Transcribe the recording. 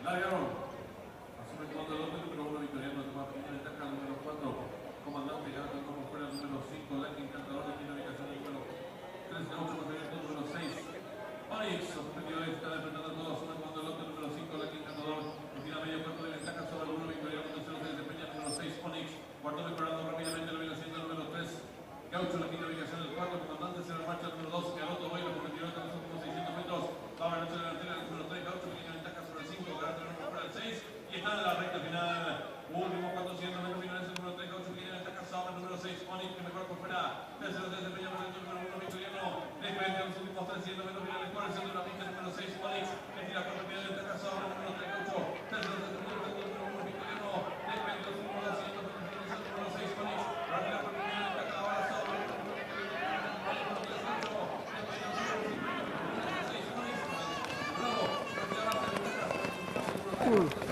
Largaron. Asume el comando del lote número 1, victoriano de Tomás Piña, destaca el número 4, comandante, ganando como fuera el número 5, Lucky Encantador, de tiene ubicación el número 3, Gaucho, material número 6. Onyx, objetivo está enfrentando todo, asume el comando del lote número 5, Lucky Encantador, que tiene medio cuerpo de ventaja sobre el 1, victoriano de 0, se desempeña el número 6, Onyx, cuarto mejorando rápidamente la ubicación del número 3. Gaucho, la quinta ubicación del 4, comandante, se marcha el número 2, Garoto, Boilo, competidor en los últimos 600 metros, va a la delantera del número 3, Gaucho, pequeña ventaja sobre el 5, Garoto, el número 6, y está en la recta final, último 400 metros finales, el número 3, Gaucho, pequeña ventaja sobre el número 6, Onyx, que mejor por fuera, tercero se desempeña por el número 1, victoriano, después de los últimos 300 metros finales, por el centro de la pista, el número 6, Onyx, que tira por pequeña ventaja sobre el número 3, Gaucho, tercero se desempeña por el número 1, victoriano, después de los últimos 200 metros finales, el número 6, Onyx, rápida por pequeña ventaja ahora sobre el número 1, Cool.